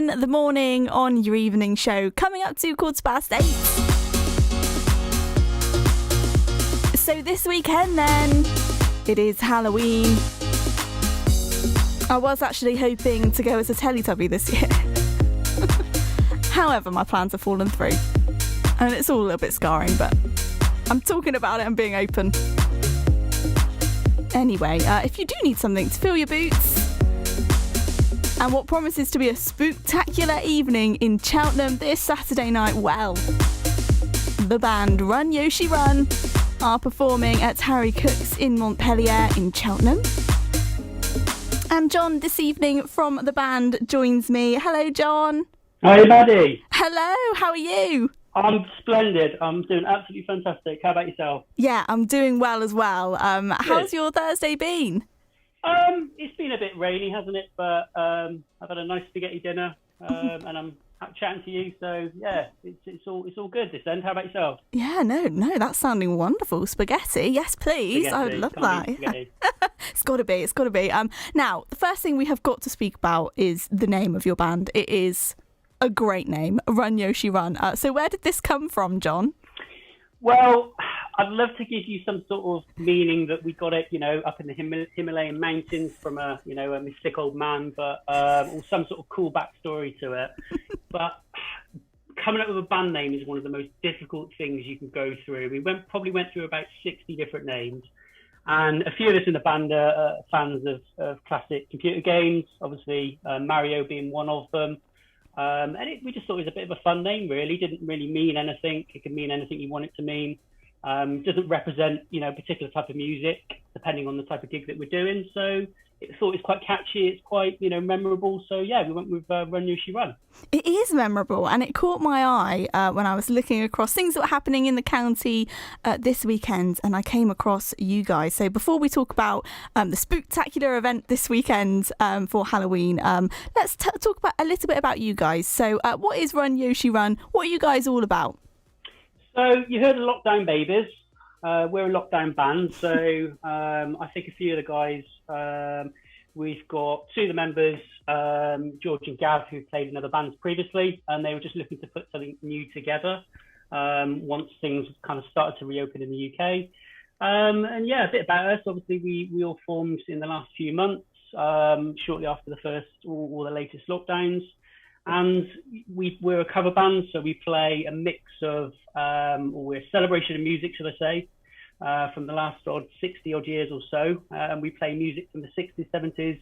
In the morning on your evening show, coming up to 8:15. So this weekend then, it is Halloween. I was actually hoping to go as a Teletubby this year. However, my plans have fallen through. And it's all a little bit scarring, but I'm talking about it and being open. Anyway, if you do need something to fill your boots, and what promises to be a spooktacular evening in Cheltenham this Saturday night, well, the band Run Yoshi Run are performing at Harry Cook's in Montpellier in Cheltenham. And John this evening from the band joins me. Hello, John. Hi, Maddie. Hello, how are you? I'm splendid. I'm doing absolutely fantastic. How about yourself? Yeah, I'm doing well as well. How's your Thursday been? It's been a bit rainy, hasn't it? But I've had a nice spaghetti dinner, and I'm chatting to you. So yeah, it's all good this end. How about yourself? Yeah, no, that's sounding wonderful. Spaghetti, yes, please. Spaghetti. I would love Can't that. beat spaghetti. It's got to be. Now, the first thing we have got to speak about is the name of your band. It is a great name, Run Yoshi Run. So where did this come from, John? Well, I'd love to give you some sort of meaning that we got it, up in the Himalayan mountains from a mystic old man, but or some sort of cool backstory to it. But coming up with a band name is one of the most difficult things you can go through. We probably went through about 60 different names, and a few of us in the band are fans of classic computer games. Obviously, Mario being one of them. And we just thought it was a bit of a fun name, really. Didn't really mean anything. It could mean anything you want it to mean. Doesn't represent, a particular type of music, depending on the type of gig that we're doing. So I thought it's quite catchy. It's quite, memorable. So yeah, we went with Run Yoshi Run. It is memorable, and it caught my eye when I was looking across things that were happening in the county this weekend, and I came across you guys. So before we talk about the spooktacular event this weekend for Halloween, let's talk about a little bit about you guys. So what is Run Yoshi Run? What are you guys all about? So you heard of Lockdown Babies. We're a lockdown band, so I think a few of the guys, we've got two of the members, George and Gav, who played in other bands previously, and they were just looking to put something new together once things kind of started to reopen in the UK. And yeah, a bit about us. Obviously, we all formed in the last few months, shortly after the first or the latest lockdowns. And we're a cover band, so we play a mix of, or we're a celebration of music, should I say, from the last 60 odd years or so. And we play music from the 60s, 70s,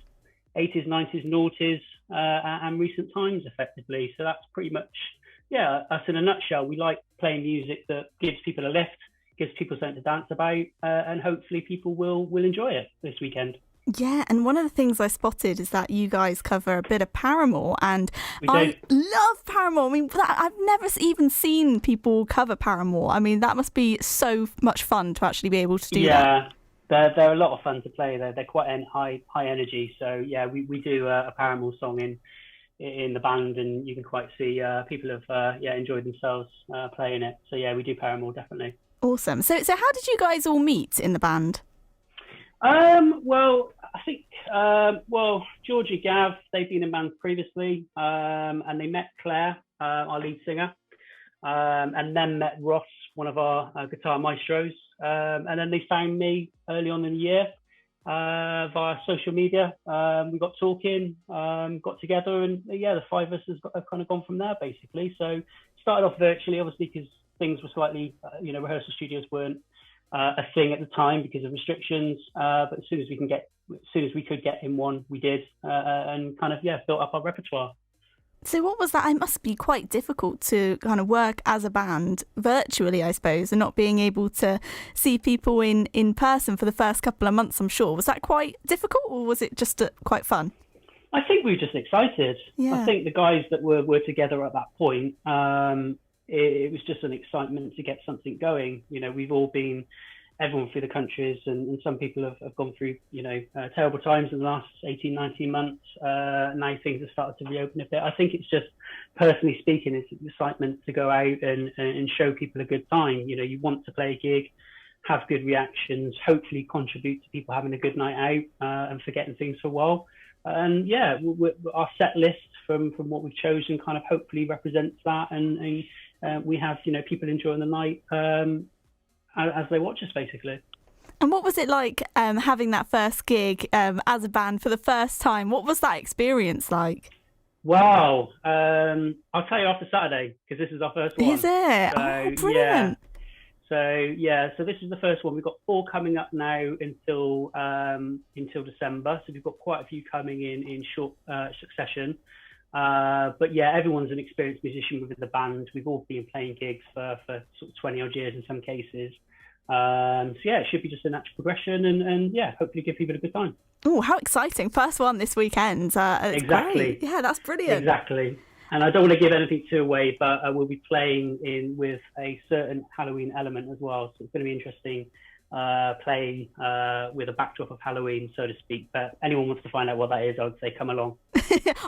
80s, 90s, noughties, and recent times, effectively. So that's pretty much, us in a nutshell. We like playing music that gives people a lift, gives people something to dance about, and hopefully people will enjoy it this weekend. Yeah, and one of the things I spotted is that you guys cover a bit of Paramore, and I love Paramore. I mean, I've never even seen people cover Paramore. I mean, that must be so much fun to actually be able to do that. Yeah, they're a lot of fun to play. They're quite high energy. So yeah, we do a Paramore song in the band, and you can quite see people have enjoyed themselves playing it. So yeah, we do Paramore definitely. Awesome. So how did you guys all meet in the band? Well, I think, George and Gav, they've been in bands previously, and they met Claire, our lead singer, and then met Ross, one of our guitar maestros, and then they found me early on in the year via social media. We got talking, got together, and the five of us have kind of gone from there, basically. So started off virtually, obviously, because things were slightly, rehearsal studios weren't a thing at the time because of restrictions, but as soon as we could get in one, we did, and kind of built up our repertoire. So what was that? It must be quite difficult to kind of work as a band virtually, I suppose, and not being able to see people in person for the first couple of months, I'm sure. Was that quite difficult, or was it just quite fun? I think we were just excited. Yeah. I think the guys that were together at that point, it was just an excitement to get something going. We've all been, everyone through the countries, and some people have gone through, terrible times in the last 18, 19 months. Now things have started to reopen a bit. I think it's just, personally speaking, it's excitement to go out and show people a good time. You want to play a gig, have good reactions, hopefully contribute to people having a good night out and forgetting things for a while. and yeah, our set list from what we've chosen kind of hopefully represents that, and we have people enjoying the night as they watch us basically. And what was it like having that first gig as a band for the first time? What was that experience like? Wow, I'll tell you after Saturday because this is our first one. Is it? So, Brilliant. So this is the first one. We've got 4 coming up now until December. So we've got quite a few coming in short succession. But yeah, everyone's an experienced musician within the band. We've all been playing gigs for sort of 20 odd years in some cases. So yeah, it should be just a natural progression, and yeah, hopefully give people a good time. Oh, how exciting! First one this weekend. Exactly. Great. Yeah, that's brilliant. Exactly. And I don't want to give anything too away, but we'll be playing with a certain Halloween element as well. So it's going to be interesting playing with a backdrop of Halloween, so to speak. But anyone wants to find out what that is, I would say come along.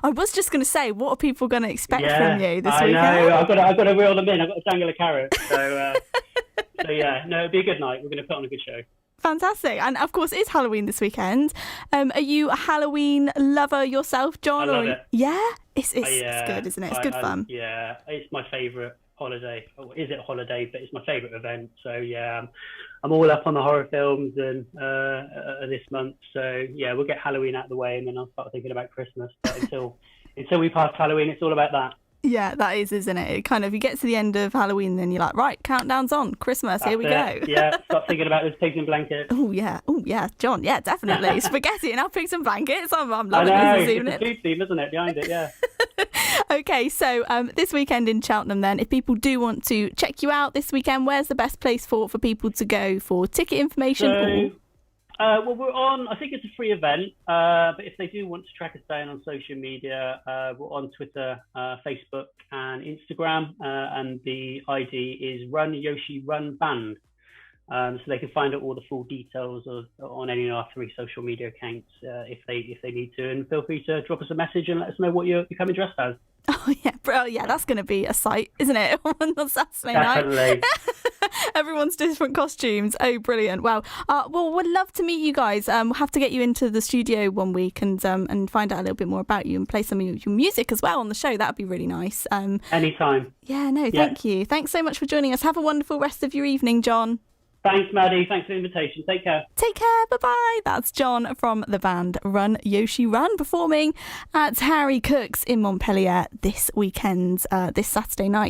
I was just going to say, what are people going to expect from you this weekend? I know. I've got to reel them in. I've got to dangle a carrot. So yeah, no, it'll be a good night. We're going to put on a good show. Fantastic. And of course, it's Halloween this weekend. Are you a Halloween lover yourself, John? I love it. Yeah? It's good, isn't it? It's good fun. Yeah, it's my favourite holiday. Or is it a holiday? But it's my favourite event. So yeah, I'm all up on the horror films and this month. So yeah, we'll get Halloween out of the way and then I'll start thinking about Christmas. But until we pass Halloween, it's all about that. Yeah, that is, isn't it? It kind of, you get to the end of Halloween, then you're like, right, countdown's on, Christmas, here we go. Yeah, start thinking about those pigs in blankets. Oh yeah, John, yeah, definitely. Spaghetti and our pigs and blankets. I'm loving this evening. It's a food theme, isn't it, behind it, yeah. Okay, so this weekend in Cheltenham then, if people do want to check you out this weekend, where's the best place for people to go for ticket information? Well, we're on, I think it's a free event, but if they do want to track us down on social media, we're on Twitter, Facebook and Instagram, and the ID is Run Yoshi Run Band. So they can find out all the full details on any of our 3 social media accounts if they need to, and feel free to drop us a message and let us know what you're coming dressed as. Oh yeah, bro, yeah, that's going to be a sight, isn't it? On Saturday night. Everyone's different costumes. Oh, brilliant! Well, we'd love to meet you guys. We'll have to get you into the studio one week and find out a little bit more about you and play some of your music as well on the show. That'd be really nice. Anytime. Yeah, no, thank you. Thanks so much for joining us. Have a wonderful rest of your evening, John. Thanks, Maddie. Thanks for the invitation. Take care. Take care. Bye-bye. That's John from the band Run Yoshi Run performing at Harry Cook's in Montpellier this weekend, this Saturday night.